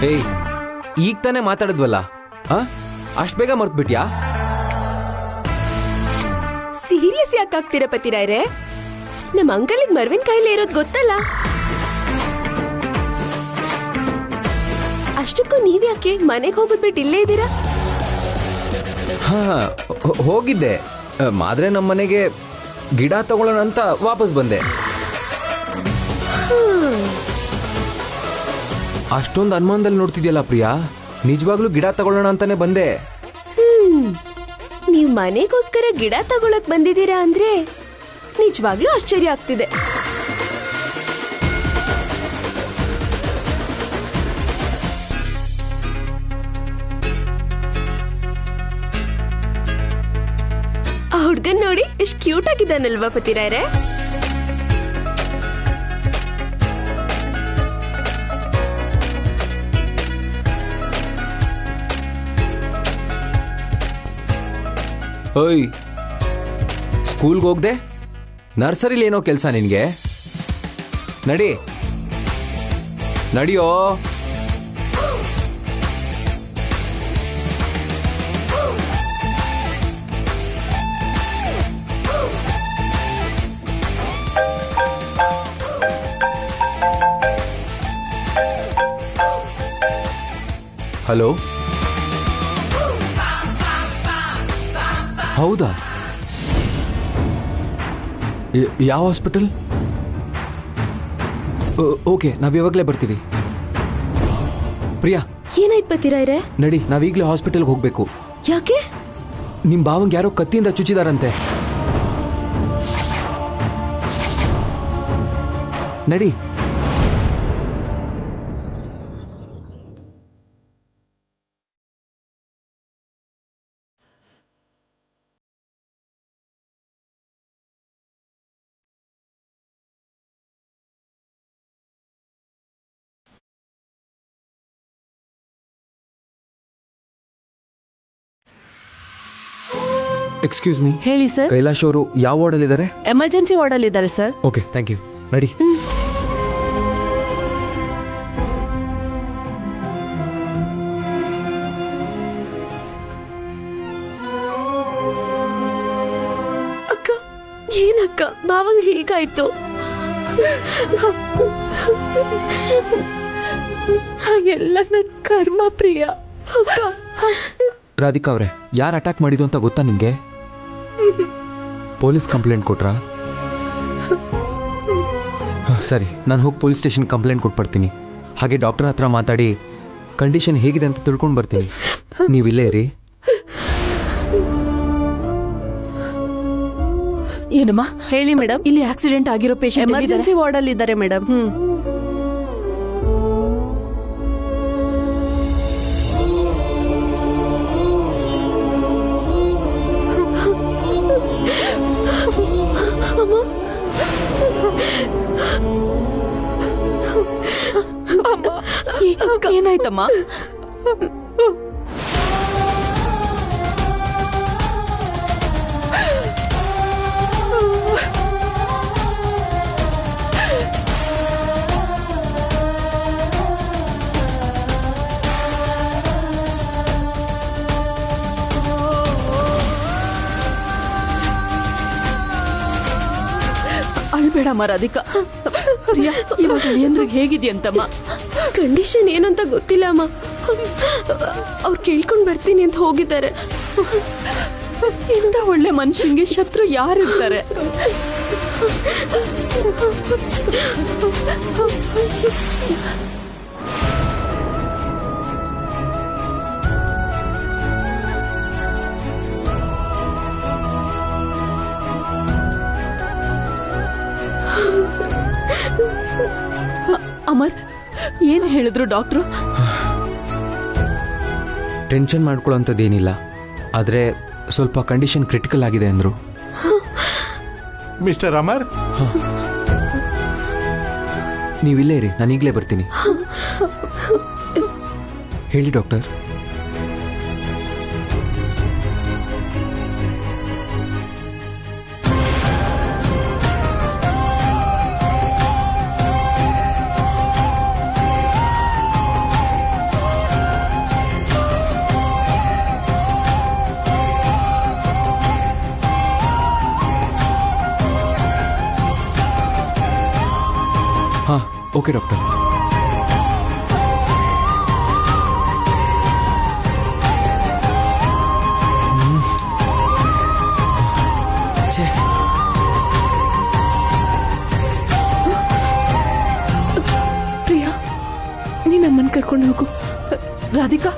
ಏಯ್, ಈಗ ತಾನೇ ಮಾತಾಡಿದ್ವಲ್ಲ, ಅಷ್ಟು ಬೇಗ ಮರ್ತ್ಬಿಟ್ಯಾ? ಸೀರಿಯಸ್ ಯಾಕೆ ಆಗ್ತೀರಾ ಪತಿರಾಯ್ರೆ? ನಮ್ಮ ಅಂಕಲಿಗೆ ಮರ್ವಿನ್ ಕಾಯಿಲೆ ಇರೋದು ಗೊತ್ತಲ್ಲ. ಅಷ್ಟಕ್ಕೂ ನೀವ್ಯಾಕೆ ಮನೆಗೆ ಹೋಗೋದ್ ಬಿಟ್ಟು ಇಲ್ಲೇ ಇದ್ದೀರಾ? ಹಾ, ಹೋಗಿದ್ದೆ. ಆದ್ರೆ ನಮ್ಮ ಮನೆಗೆ ಗಿಡ ತಗೊಳ್ಳೋಣ ಅಂತ ವಾಪಸ್ ಬಂದೆ. ಅಷ್ಟೊಂದು ಅನುಮಾನದಲ್ಲಿ ನೋಡ್ತಿದ್ಯಲ್ಲ ಪ್ರಿಯಾ, ನಿಜವಾಗ್ಲೂ ಗಿಡ ತಗೊಳ್ಳೋಣ ಅಂತಾನೆ ಬಂದೆ. ನೀವ್ ಮನೆಗೋಸ್ಕರ ಗಿಡ ತಗೊಳಕ್ ಬಂದಿದ್ದೀರಾ ಅಂದ್ರೆ ನಿಜವಾಗ್ಲೂ ಆಶ್ಚರ್ಯ ಆಗ್ತಿದೆ. ಆ ಹುಡ್ಗನ್ ನೋಡಿ ಎಷ್ಟು ಕ್ಯೂಟ್ ಆಗಿದ್ದಾನಲ್ವಾ ಪತಿರಾಯ್ರೆ? ಓಯ್, ಸ್ಕೂಲ್ಗೆ ಹೋಗ್ದೆ? ನರ್ಸರಿಲಿ ಏನೋ ಕೆಲಸ ನಿನ್ಗೆ? ನಡಿ ನಡಿಯೋ. ಹಲೋ, ಹೌದಾ? ಯಾವ ಹಾಸ್ಪಿಟಲ್? ಓಕೆ, ನಾವ್ ಇವಾಗಲೇ ಬರ್ತೀವಿ. ಪ್ರಿಯಾ, ಏನಾಯ್ತು ಪತಿರಾಯ್ರೆ? ನಡಿ, ನಾವೀಗ್ಲೇ ಹಾಸ್ಪಿಟಲ್ಗೆ ಹೋಗ್ಬೇಕು. ಯಾಕೆ? ನಿಮ್ ಭಾವಂಗೆ ಯಾರೋ ಕತ್ತಿಯಿಂದ ಚುಚ್ಚಿದಾರಂತೆ. ನಡಿ. Excuse me. ಹೇಳಿ ಸರ್. ಕೈಲಾಶ್ ಅವರು ಯಾವ ವಾರ್ಡಲ್ಲಿ ಇದ್ದಾರೆ? ಎಮರ್ಜೆನ್ಸಿ ವಾರ್ಡಲ್ಲಿ ಇದ್ದಾರೆ ಸರ್. Okay, thank you. ನಡಿ. ಅಕ್ಕ, ಏನಕ್ಕ ಭಾವಂಗ್ ಹೀಗಾಯ್ತು? ಎಲ್ಲ ನನ್ನ ಕರ್ಮ ಪ್ರಿಯ. ರಾಧಿಕಾ ಅವರೇ, ಯಾರು ಅಟ್ಯಾಕ್ ಮಾಡಿದ್ದು ಅಂತ ಗೊತ್ತಾ ನಿಮಗೆ? ಪೊಲೀಸ್ ಕಂಪ್ಲೇಂಟ್ ಕೊಟ್ರಾ? ಸರಿ, ನಾನು ಹೋಗಿ ಪೊಲೀಸ್ ಸ್ಟೇಷನ್ ಕಂಪ್ಲೇಂಟ್ ಕೊಟ್ಬಿಡ್ತೀನಿ. ಹಾಗೆ ಡಾಕ್ಟರ್ ಹತ್ರ ಮಾತಾಡಿ ಕಂಡೀಷನ್ ಹೇಗಿದೆ ಅಂತ ತಿಳ್ಕೊಂಡು ಬರ್ತೀನಿ. ನೀವು ಇಲ್ಲೇ ಇರಿ. ಏನಮ್ಮ? ಹೇಳಿ ಮೇಡಮ್. ಇಲ್ಲಿ ಆಕ್ಸಿಡೆಂಟ್ ಆಗಿರೋ ಪೇಷಂಟ್ ಎಮರ್ಜೆನ್ಸಿ ವಾರ್ಡಲ್ಲಿ ಇದ್ದಾರೆ ಮೇಡಮ್. ಏನಾಯ್ತಮ್ಮ? ಅಳ್ಬೇಡಮ್ಮ ರಾಧಿಕಾ. ಪ್ರಿಯಾ, ಇವಾಗ ಏಂದ್ರಿಗೆ ಹೇಗಿದೆಯಂತಮ್ಮ? ಕಂಡೀಷನ್ ಏನಂತ ಗೊತ್ತಿಲ್ಲ ಅಮ್ಮ. ಅವ್ರು ಕೇಳ್ಕೊಂಡ್ ಬರ್ತೀನಿ ಅಂತ ಹೋಗಿದ್ದಾರೆ. ಇಂಥ ಒಳ್ಳೆ ಮನುಷ್ಯಂಗೆ ಶತ್ರು ಯಾರಿರ್ತಾರೆ? ಅಮರ್, ಏನ್ ಹೇಳಿದ್ರು ಡಾಕ್ಟ್ರು? ಟೆನ್ಷನ್ ಮಾಡ್ಕೊಳ್ಳೋಂಥದ್ದೇನಿಲ್ಲ, ಆದರೆ ಸ್ವಲ್ಪ ಕಂಡೀಷನ್ ಕ್ರಿಟಿಕಲ್ ಆಗಿದೆ ಅಂದರು. ಮಿಸ್ಟರ್ ಅಮರ್, ನೀವಿಲ್ಲೇ ಇರಿ, ನಾನು ಈಗಲೇ ಬರ್ತೀನಿ. ಹೇಳಿ ಡಾಕ್ಟರ್. ಹಾಂ ಓಕೆ ಡಾಕ್ಟರ್. ಛೇ, ಪ್ರಿಯಾ ನೀನ್ ಅಮ್ಮನ್ ಕರ್ಕೊಂಡು ಹೋಗು. ರಾಧಿಕಾ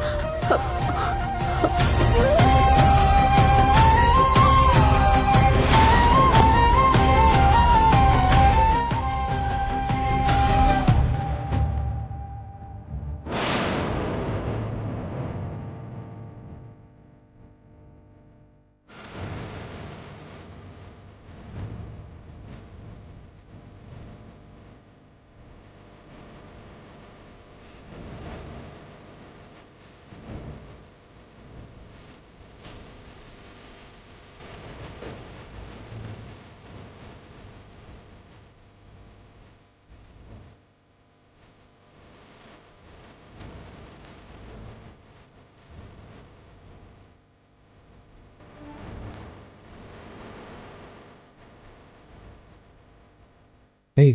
ಏಯ್,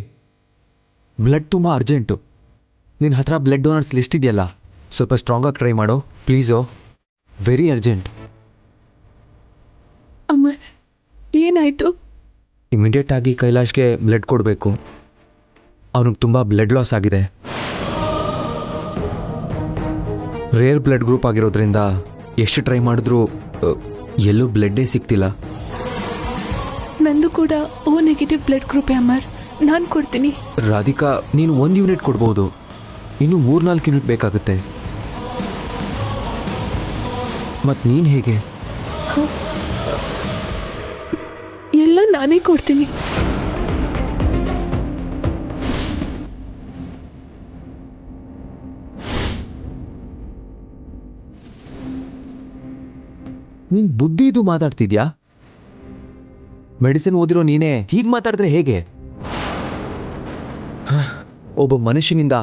ಬ್ಲಡ್ ತುಂಬ ಅರ್ಜೆಂಟು. ನಿನ್ನ ಹತ್ರ ಬ್ಲಡ್ ಡೋನರ್ಸ್ ಲಿಸ್ಟ್ ಇದೆಯಲ್ಲ, ಸ್ವಲ್ಪ ಸ್ಟ್ರಾಂಗಾಗಿ ಟ್ರೈ ಮಾಡೋ ಪ್ಲೀಸು. Very urgent. ಅಮ್ಮ ಏನಾಯ್ತು? ಇಮಿಡಿಯೇಟ್ ಆಗಿ ಕೈಲಾಶ್ಗೆ ಬ್ಲಡ್ ಕೊಡಬೇಕು. ಅವನಿಗೆ ತುಂಬ ಬ್ಲಡ್ ಲಾಸ್ ಆಗಿದೆ. ರೇರ್ ಬ್ಲಡ್ ಗ್ರೂಪ್ ಆಗಿರೋದ್ರಿಂದ ಎಷ್ಟು ಟ್ರೈ ಮಾಡಿದ್ರೂ ಎಲ್ಲೂ ಬ್ಲಡ್ಡೇ ಸಿಗ್ತಿಲ್ಲ. ನಂದು ಕೂಡ ಓ ನೆಗೆಟಿವ್ ಬ್ಲಡ್ ಗ್ರೂಪೇ ಅಮರ್, ನಾನು ಕೊಡ್ತೀನಿ. ರಾಧಿಕಾ, ನೀನು 1 ಯೂನಿಟ್ ಕೊಡ್ಬೋದು, ಇನ್ನು 3-4 ಯೂನಿಟ್ ಬೇಕಾಗುತ್ತೆ. ಮತ್ತು ನೀನು ಹೇಗೆ? ಎಲ್ಲ ನಾನೇ ಕೊಡ್ತೀನಿ. ನೀನು ಬುದ್ಧಿದು ಮಾತಾಡ್ತಿದ್ಯಾ? ಮೆಡಿಸಿನ್ ಓದಿರೋ ನೀನೇ ಹೀಗೆ ಮಾತಾಡಿದ್ರೆ ಹೇಗೆ? ಒಬ್ಬ ಮನುಷ್ಯನಿಂದ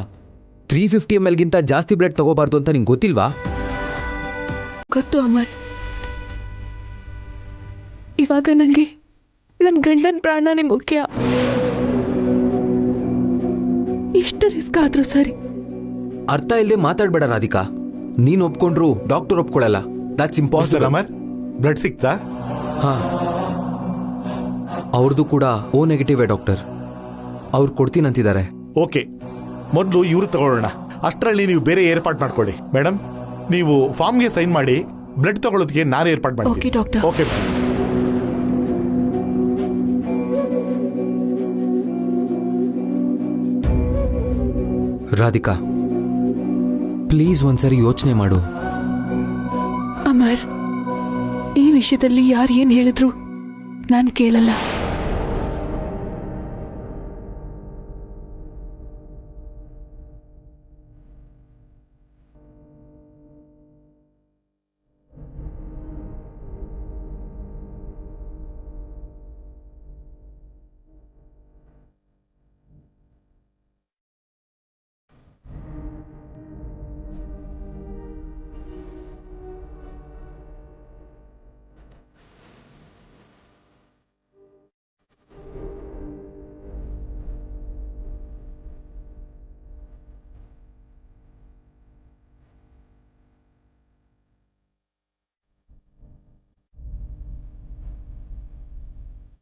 350 ml ಜಾಸ್ತಿ ಬ್ಲಡ್ ತಗೋಬಾರ್ದು ಅಂತ ನಿಂಗೆ ಗೊತ್ತಿಲ್ವಾ? ಗೊತ್ತು ಅಮರ್. ಇವಾಗ ನನಗೆ ನನ್ನ ಗಂಡನ ಪ್ರಾಣನೇ ಮುಖ್ಯ. ಎಷ್ಟು ರಿಸ್ಕ್ ಆದ್ರೂ ಸರಿ. ಅರ್ಥ ಇಲ್ಲದೆ ಮಾತಾಡಬೇಡ ರಾಧಿಕಾ. ನೀನು ಒಪ್ಕೊಂಡ್ರು ಡಾಕ್ಟರ್ ಒಪ್ಕೊಳ್ಳಲ್ಲ. That's impossible. ಅಮರ್, ಬ್ಲಡ್ ಸಿಕ್ತಾ? ಹಾಂ, ಅವ್ರದ್ದು ಕೂಡ ಓ ನೆಗೆಟಿವೇ ಡಾಕ್ಟರ್. ಅವ್ರು ಕೊಡ್ತೀನಂತಿದ್ದಾರೆ. ಓಕೆ, ಮೊದಲು ಇವ್ರು ತಗೊಳ್ಳೋಣ. ಅಷ್ಟರಲ್ಲಿ ನೀವು ಬೇರೆ ಏರ್ಪಾಟ್ ಮಾಡ್ಕೊಳ್ಳಿ. ಮೇಡಮ್, ನೀವು ಫಾರ್ಮ್ಗೆ ಸೈನ್ ಮಾಡಿ ಬ್ಲಡ್ ತಗೊಳ್ಳೋದಕ್ಕೆ ನಾನು ಏರ್ಪಾಟ್ ಮಾಡ್ತೀನಿ. Okay doctor. Okay. Radhika, please ಒಂದ್ಸರಿ ಯೋಚನೆ ಮಾಡು. ಅಮರ್, ಈ ವಿಷಯದಲ್ಲಿ ಯಾರು ಏನು ಹೇಳಿದ್ರು ನಾನು ಕೇಳಲ್ಲ.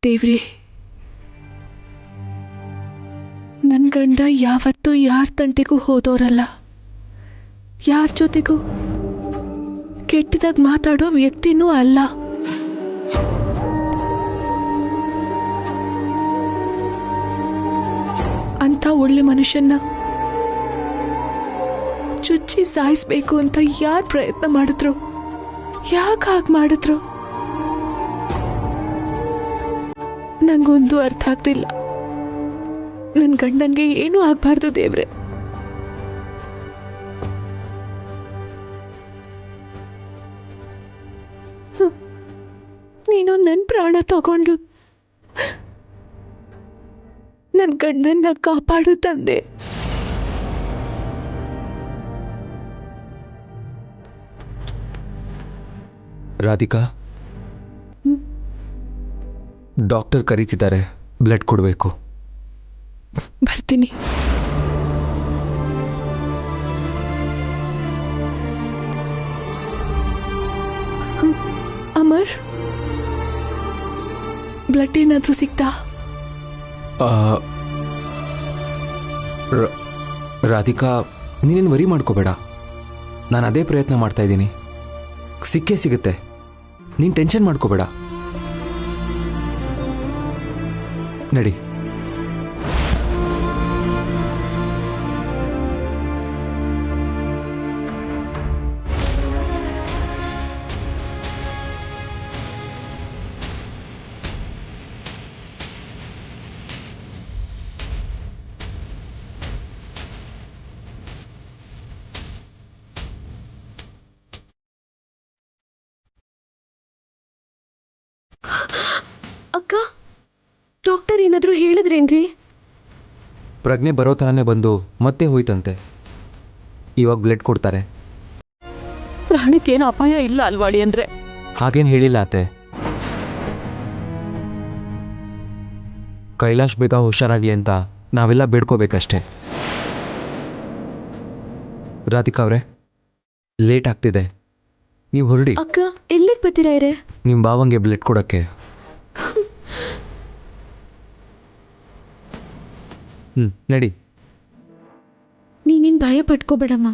ದೇವ್ರಿ, ನನ್ನ ಗಂಡ ಯಾವತ್ತೂ ಯಾರ ತಂಟೆಗೂ ಹೋದವರಲ್ಲ, ಯಾರ ಜೊತೆಗೂ ಕೆಟ್ಟದಾಗ ಮಾತಾಡೋ ವ್ಯಕ್ತಿನೂ ಅಲ್ಲ. ಅಂಥ ಒಳ್ಳೆ ಮನುಷ್ಯನ್ನ ಚುಚ್ಚಿ ಸಾಯಿಸ್ಬೇಕು ಅಂತ ಯಾರು ಪ್ರಯತ್ನ ಮಾಡಿದ್ರು? ಯಾಕೆ ಹಾಗೆ ಮಾಡಿದ್ರು? ನಂಗೊಂದು ಅರ್ಥ ಆಗ್ತಿಲ್ಲ. ನನ್ನ ಗಂಡನ್ಗೆ ಏನೂ ಆಗ್ಬಾರ್ದು ದೇವ್ರೆ. ನೀನು ನನ್ನ ಪ್ರಾಣ ತಗೊಂಡು ನನ್ನ ಗಂಡನ್ನ ಕಾಪಾಡು ತಂದೆ. ರಾಧಿಕಾ, ಡಾಕ್ಟರ್ ಕರೀತಿದ್ದಾರೆ, ಬ್ಲಡ್ ಕೊಡಬೇಕು. ಬರ್ತೀನಿ. ಅಮರ್, ಬ್ಲಡ್ ಏನಾದರೂ ಸಿಗ್ತಾ? ರಾಧಿಕಾ, ನೀನೇನು ವರಿ ಮಾಡ್ಕೋಬೇಡ. ನಾನು ಅದೇ ಪ್ರಯತ್ನ ಮಾಡ್ತಾ ಇದ್ದೀನಿ. ಸಿಕ್ಕೇ ಸಿಗುತ್ತೆ. ನೀನು ಟೆನ್ಷನ್ ಮಾಡ್ಕೋಬೇಡ. ನಡಿ. ಅಕ್ಕ, ಡಾಕ್ಟರ್ ಏನಾದರೂ ಹೇಳಿದ್ರೇನ್ರಿ? ಪ್ರಜ್ಞೆ ಬರೋ ಥರನೇ ಬಂದು ಮತ್ತೆ ಹೋಯ್ತಂತೆ. ಇವಾಗ ಬ್ಲಡ್ ಕೊಡ್ತಾರೆ. ಪ್ರಾಣಕ್ಕೇನು ಅಪಾಯ ಇಲ್ಲ ಅಲ್ವಾಳಿ ಅಂದ್ರೆ? ಹಾಗೇನು ಹೇಳಿಲ್ಲ ಅತ್ತೆ. ಕೈಲಾಶ್ ಬೇಗ ಹುಷಾರಾಗಲಿ ಅಂತ ನಾವೆಲ್ಲ ಬೇಡ್ಕೋಬೇಕಷ್ಟೆ. ರಾಧಿಕಾ ಅವರೇ, ಲೇಟ್ ಆಗ್ತಿದೆ, ನೀವು ಹೊರಡಿ. ಅಕ್ಕ, ಎಲ್ಲಿಗೆ ಬರ್ತೀರಾ ಇರೇ? ನಿಮ್ಮ ಬಾವಂಗೆ ಬ್ಲಡ್ ಕೊಡೋಕ್ಕೆ. ನಡಿ. ನೀನಿನ್ ಭಯ ಪಟ್ಕೋಬೇಡಮ್ಮ.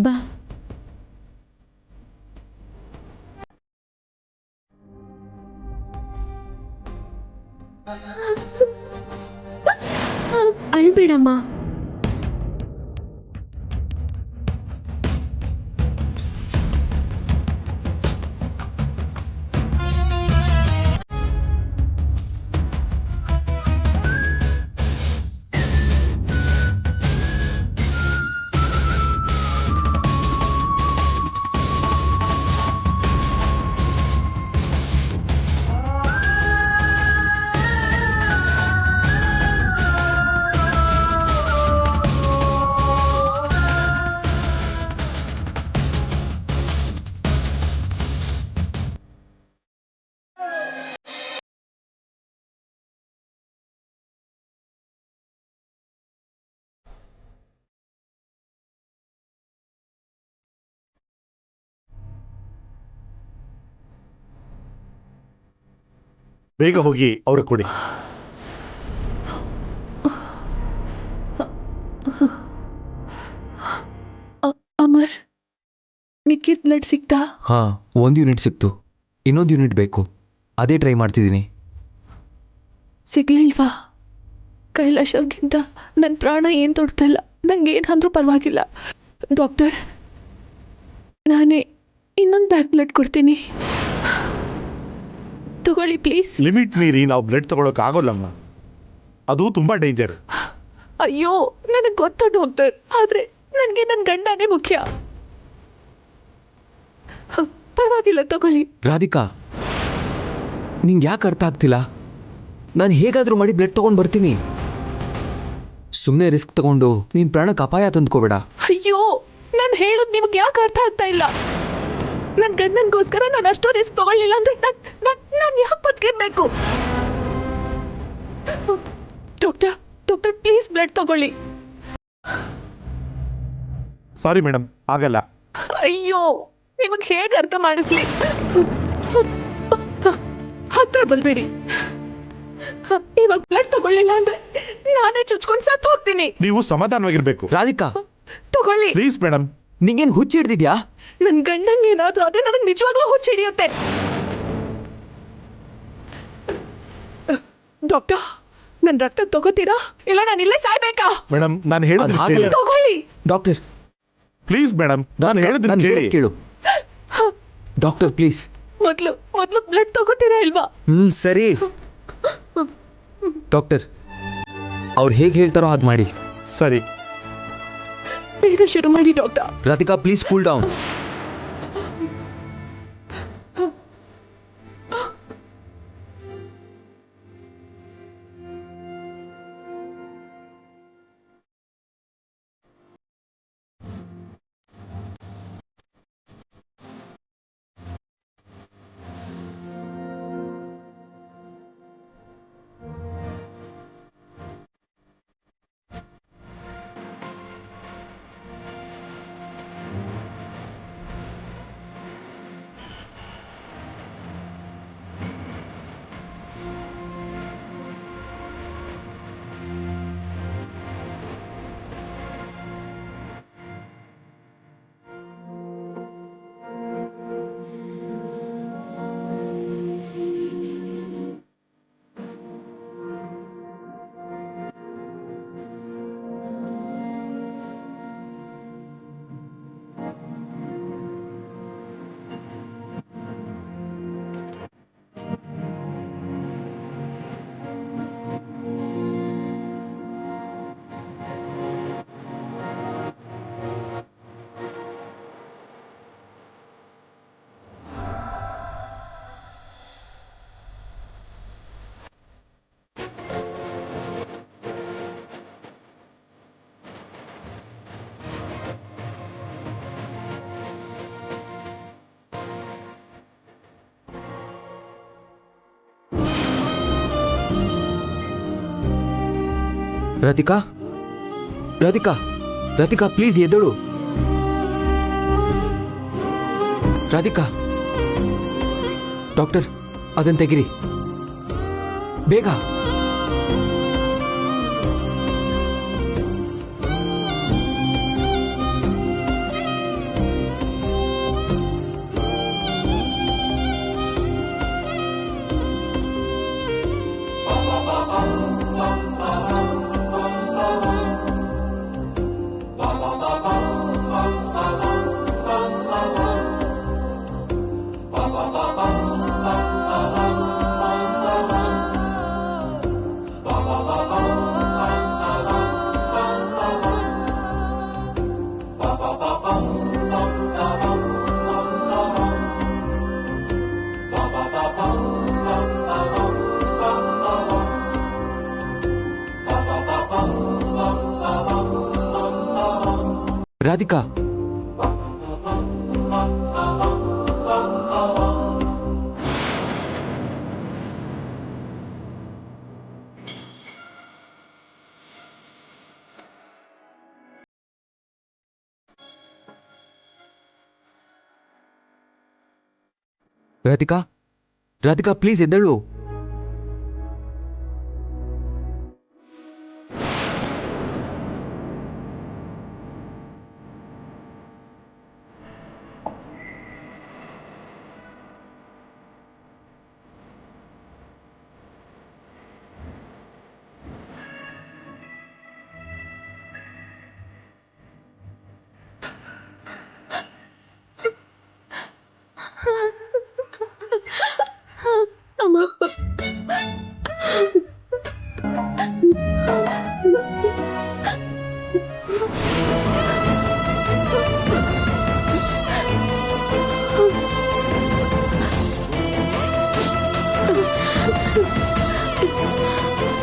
ಬಾ. ಅಳ್ಬೇಡಮ್ಮ. ಬೇಗ ಹೋಗಿ ಅವ್ರ ಕೊಡಿ. ಅಮರ್, ಮಿಕ್ಕಿದ ಬ್ಲಡ್ ಸಿಗ್ತಾ? ಹಾಂ, 1 ಯೂನಿಟ್ ಸಿಕ್ತು. ಇನ್ನೊಂದು ಯೂನಿಟ್ ಬೇಕು. ಅದೇ ಟ್ರೈ ಮಾಡ್ತಿದ್ದೀನಿ. ಸಿಗ್ಲಿಲ್ವಾ? ಕೈಲಾಶ್ ಅವ್ರಿಗಿಂತ ನನ್ನ ಪ್ರಾಣ ಏನು ತೊಡ್ತಾ ಇಲ್ಲ. ನಂಗೆ ಏನಾದರೂ ಪರವಾಗಿಲ್ಲ. ಡಾಕ್ಟರ್, ನಾನೇ ಇನ್ನೊಂದು ಬ್ಯಾಗ್ ಬ್ಲಡ್ ಕೊಡ್ತೀನಿ, ತಗೊಳ್ಳಿ ಪ್ಲೀಸ್. ಲಿಮಿಟ್ ಮೀರಿ ನಾವು ಬ್ಲಡ್ ತಗೊಳಕ್ ಆಗೋಲ್ಲಮ್ಮ, ಅದು ತುಂಬಾ ಡೇಂಜರ್. ಅಯ್ಯೋ, ನನಗೆ ಗೊತ್ತು ಡಾಕ್ಟರ್, ಆದರೆ ನನಗೆ ನನ್ನ ಗಂಡನೇ ಮುಖ್ಯ. ಪರವಾಗಿಲ್ಲ, ತಗೊಳ್ಳಿ. ರಾಧಿಕಾ, ನಿಂಗೆ ಯಾಕೆ ಅರ್ಥ ಆಗ್ತಿಲ್ಲ? ನಾನು ಹೇಗಾದರೂ ಮಾಡಿ ಬ್ಲಡ್ ತೊಗೊಂಡು ಬರ್ತೀನಿ. ಸುಮ್ಮನೆ ರಿಸ್ಕ್ ತಗೊಂಡು ನೀನು ಪ್ರಾಣಕ್ಕೆ ಅಪಾಯ ತಂದ್ಕೋಬೇಡ. ಅಯ್ಯೋ, ನಾನು ಹೇಳೋದು ನಿಮಗೆ ಯಾಕೆ ಅರ್ಥ ಆಗ್ತಾ ಇಲ್ಲ? ನನ್ನ ಗಂಡನಿಗೋಸ್ಕರ ನಾನು ಅಷ್ಟು ರಿಸ್ಕ್ ತಗೊಳ್ಳಿಲ್ಲ ಅಂದ್ರೆ ನಾನು ಯಾಕೆ ಬದುಕಿರ್ಬೇಕು? ಡಾಕ್ಟರ್, ಡಾಕ್ಟರ್ ಪ್ಲೀಸ್ ಬ್ಲಡ್ ತಗೊಳ್ಳಿ. ಸಾರಿ ಮೇಡಮ್, ಆಗಲ್ಲ. ಅಯ್ಯೋ, ನಿಮಗೆ ಹೇಗೆ ಅರ್ಥ ಮಾಡಿಸ್ಲಿ? ಹತ್ರ ಬರಬೇಡಿ. ಇವಾಗ ಬ್ಲಡ್ ತಗೊಳ್ಳಿಲ್ಲ ಅಂದ್ರೆ ನಾನೇ ಚುಚ್ಕೊಂಡು ಸತ್ತು ಹೋಗ್ತೀನಿ. ನೀವು ಸಮಾಧಾನವಾಗಿರ್ಬೇಕು. ರಾಧಿಕಾ, ತಗೊಳ್ಳಿ ಪ್ಲೀಸ್ ಮೇಡಮ್. ನಿಂಗೇನು ಹುಚ್ಚಿ ಹಿಡ್ದಿದ್ಯಾ? ನನ್ನ ಗಂಡಂಗೆ ಏನಾದ್ರು ಅದೇ ನನಗೆ ನಿಜವಾಗ್ಲೂ ಹುಚ್ಚ ಹಿಡಿಯುತ್ತೆ. ಡಾಕ್ಟರ್, ನನ್ನ ರಕ್ತ ತಗೋತೀರಾ ಇಲ್ಲ ನಾನು ಇಲ್ಲೇ ಸಾಯ್ಬೇಕಾ? ಮೇಡಮ್, ನಾನು ಹೇಳಿದ್ರೆ ಕೇಳಿ. ತಗೊಳ್ಳಿ ಡಾಕ್ಟರ್ ಪ್ಲೀಸ್ ಮೇಡಮ್, ನಾನು ಹೇಳಿದ್ರೆ ಕೇಳಿ. ಕೇಳು. Doctor please. ಮೊದಲು ಬ್ಲಡ್ ತಗೋತೀರಾ ಇಲ್ವಾ? ಸರಿ ಡಾಕ್ಟರ್, ಅವ್ರು ಹೇಗೆ ಹೇಳ್ತಾರೋ ಹಾಗೆ ಮಾಡಿ. ಸರಿ, ಬೇಗ ಶುರು ಮಾಡಿ doctor. Radhika please cool down. Radhika Radhika Radhika please ಎದ್ದೇಳು. ರಾಧಿಕಾ ಡಾಕ್ಟರ್ ಅದನ್ನ ತೆಗಿರಿ ಬೇಗ. ರಾಧಿಕಾ ರಾಧಿಕಾ ರಾಧಿಕಾ ಪ್ಲೀಸ್ ಎದ್ದೇಳು.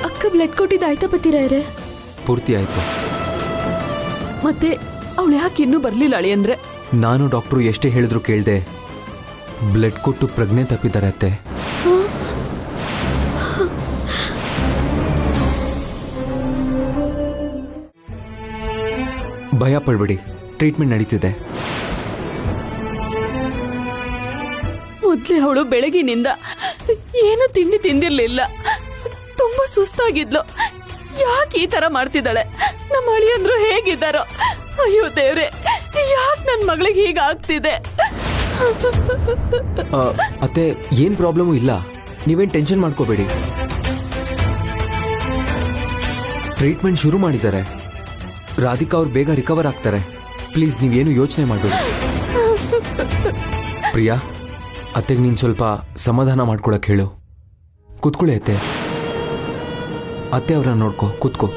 ಅಕ್ಕ ಬ್ಲಡ್ ಕೊಟ್ಟಿದ್ದಾಯ್ತಾ ಪತಿರಾಯ್ರೆ? ಪೂರ್ತಿ ಆಯ್ತು. ಮತ್ತೆ ಅವಳು ಯಾಕೆ ಇನ್ನೂ ಬರ್ಲಿಲ್ಲ ಅಳಿ ಅಂದ್ರೆ? ನಾನು ಡಾಕ್ಟ್ರು ಎಷ್ಟೇ ಹೇಳಿದ್ರು ಕೇಳ್ದೆ, ಬ್ಲಡ್ ಕೊಟ್ಟು ಪ್ರಜ್ಞೆ ತಪ್ಪಿದ್ದಾರೆ ಅತ್ತೆ. ಭಯ ಪಡ್ಬೇಡಿ, ಟ್ರೀಟ್ಮೆಂಟ್ ನಡೀತಿದೆ. ಮೊದ್ಲೇ ಅವಳು ಬೆಳಗಿನಿಂದ ಏನು ತಿಂಡಿ ತಿಂದಿರ್ಲಿಲ್ಲ, ತುಂಬಾ ಸುಸ್ತಾಗಿದ್ಲು. ಯಾಕೆ ಈ ತರ ಮಾಡ್ತಿದ್ದಾಳೆ? ನಮ್ಮ ಅಳಿಯಂದ್ರು ಹೇಗಿದ್ದಾರೋ? ಅಯ್ಯೋ ದೇವ್ರೆ, ಯಾಕೆ ನನ್ನ ಮಗಳಿಗೆ ಹೀಗಾಗ್ತಿದೆ? ಅತ್ತೆ ಏನ್ ಪ್ರಾಬ್ಲಮು ಇಲ್ಲ, ನೀವೇನ್ ಟೆನ್ಷನ್ ಮಾಡ್ಕೋಬೇಡಿ. ಟ್ರೀಟ್ಮೆಂಟ್ ಶುರು ಮಾಡಿದ್ದಾರೆ, ರಾಧಿಕಾ ಅವ್ರು ಬೇಗ ರಿಕವರ್ ಆಗ್ತಾರೆ. ಪ್ಲೀಸ್ ನೀವೇನು ಯೋಚನೆ ಮಾಡಬೇಡಿ. ಪ್ರಿಯಾ, ಅತ್ತೆಗೆ ನೀನು ಸ್ವಲ್ಪ ಸಮಾಧಾನ ಮಾಡ್ಕೊಳಕ್ ಹೇಳು. ಕೂತ್ಕೊಳ್ಳಿ ಅತ್ತೆ. ಅತ್ತೆ ಅವ್ರನ್ನ ನೋಡ್ಕೊ, ಕೂತ್ಕೋ.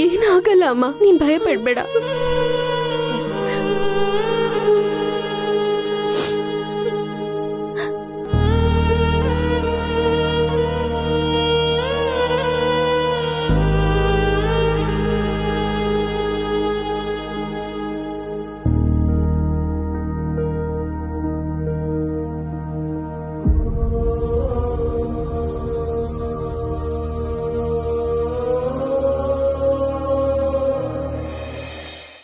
ಏನಾಗಲ್ಲ ಅಮ್ಮ, ನೀನ್ ಭಯ ಪಡ್ಬೇಡ.